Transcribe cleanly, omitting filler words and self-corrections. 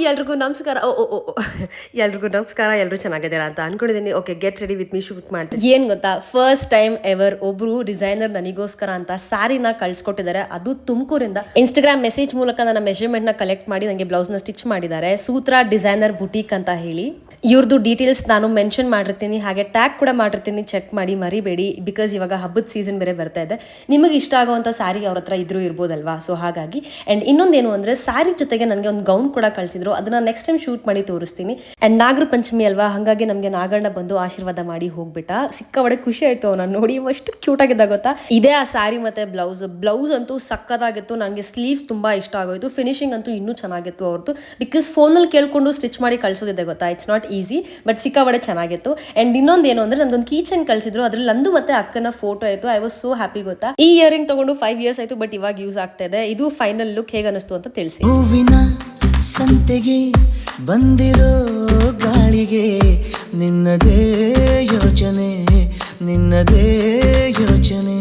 ಎಲ್ರಿಗೂ ನಮಸ್ಕಾರ. ಎಲ್ರಿಗೂ ನಮಸ್ಕಾರ. ಎಲ್ಲರೂ ಚೆನ್ನಾಗಿದ್ದೀರಾ ಅಂತ ಅನ್ಕೊಂಡಿದ್ದೀನಿ. Okay, get ready with me, shoot ಮಾಡ್ತೀನಿ. ಏನು ಗೊತ್ತಾ, ಫಸ್ಟ್ ಟೈಮ್ ಎವರ್ ಒಬ್ರು ಡಿಸೈನರ್ ನನಗೋಸ್ಕರ ಅಂತ ಸ್ಯಾರಿನ ಕಳ್ಸಿಕೊಟ್ಟಿದ್ದಾರೆ. ಅದು ತುಮಕೂರಿಂದ ಇನ್ಸ್ಟಾಗ್ರಾಮ್ ಮೆಸೇಜ್ ಮೂಲಕ ನನ್ನ ಮೆಜರ್ಮೆಂಟ್ ನ ಕಲೆಕ್ಟ್ ಮಾಡಿ ನನಗೆ ಬ್ಲೌಸ್ ನ ಸ್ಟಿಚ್ ಮಾಡಿದ್ದಾರೆ. ಸೂತ್ರ ಡಿಸೈನರ್ ಬುಟೀಕ್ ಅಂತ ಹೇಳಿ. ಇವ್ರದ್ದು ಡೀಟೇಲ್ಸ್ ನಾನು ಮೆನ್ಷನ್ ಮಾಡಿರ್ತೀನಿ, ಹಾಗೆ ಟ್ಯಾಗ್ ಕೂಡ ಮಾಡಿರ್ತೀನಿ, ಚೆಕ್ ಮಾಡಿ ಮರಿಬೇಡಿ. ಬಿಕಾಸ್ ಇವಾಗ ಹಬ್ಬದ ಸೀಸನ್ ಬೇರೆ ಬರ್ತಾ ಇದೆ. ನಿಮಗೆ ಇಷ್ಟ ಆಗುವಂಥ ಸ್ಯಾರಿ ಅವ್ರ ಹತ್ರ ಇದ್ರೂ ಇರ್ಬೋದಲ್ವಾ, ಸೊ ಹಾಗಾಗಿ. ಆ್ಯಂಡ್ ಇನ್ನೊಂದೇನು ಅಂದರೆ, ಸ್ಯಾರಿ ಜೊತೆಗೆ ನನಗೆ ಒಂದು ಗೌನ್ ಕೂಡ ಕಳಿಸಿದ್ರು. ಅದನ್ನ ನೆಕ್ಸ್ಟ್ ಟೈಮ್ ಶೂಟ್ ಮಾಡಿ ತೋರಿಸ್ತೀನಿ. ಆ್ಯಂಡ್ ನಾಗರ ಪಂಚಮಿ ಅಲ್ವಾ, ಹಾಗಾಗಿ ನಮಗೆ ನಾಗಣ್ಣ ಬಂದು ಆಶೀರ್ವಾದ ಮಾಡಿ ಹೋಗ್ಬಿಟ್ಟ. ಸಿಕ್ಕಾಬಡೆ ಖುಷಿ ಆಯಿತು ಅವನ ನೋಡಿ, ಅಷ್ಟು ಕ್ಯೂಟ್ ಆಗಿದ್ದ ಗೊತ್ತಾ. ಇದೇ ಆ ಸ್ಯಾರಿ ಮತ್ತು ಬ್ಲೌಸ್ ಅಂತೂ ಸಕ್ಕದಾಗಿತ್ತು. ನನಗೆ ಸ್ಲೀವ್ಸ್ ತುಂಬ ಇಷ್ಟ ಆಗೋಯ್ತು. ಫಿನಿಶಿಂಗ್ ಅಂತೂ ಇನ್ನೂ ಚೆನ್ನಾಗಿತ್ತು ಅವ್ರದ್ದು. ಬಿಕಾಸ್ ಫೋನಲ್ಲಿ ಕೇಳ್ಕೊಂಡು ಸ್ಟಿಚ್ ಮಾಡಿ ಕಳಿಸೋದಿದೆ ಗೊತ್ತಾ, ಇಟ್ಸ್ ನಾಟ್ ಈಸಿ, ಬಟ್ ಸಿಕ್ಕಾಬಡೆ ಚೆನ್ನಾಗಿತ್ತು. ಅಂಡ್ ಇನ್ನೊಂದೇನು ಅಂದ್ರೆ, ನಂದೊಂದು ಕೀಚನ್ ಕಳಿಸಿದ್ರು, ಅದ್ರಲ್ಲಿ ನಂದು ಮತ್ತೆ ಅಕ್ಕನ ಫೋಟೋ ಆಯ್ತು. ಐ ವಾಸ್ ಸೋ ಹ್ಯಾಪಿ ಗೊತ್ತಾ. ಈ ಇಯರಿಂಗ್ ತಗೊಂಡು 5 years ಆಯ್ತು, ಬಟ್ ಇವಾಗ ಯೂಸ್ ಆಗ್ತಾ ಇದೆ. ಇದು ಫೈನಲ್ ಲುಕ್ ಹೇಗೆ ಅನಿಸ್ತು ಅಂತ ತಿಳಿಸಿ. ಹೂವಿನ ಸಂತೆಗೆ ಬಂದಿರೋ ಗಾಳಿಗೆ ನಿನ್ನದೇ ಯೋಚನೆ, ನಿನ್ನದೇ ಯೋಚನೆ.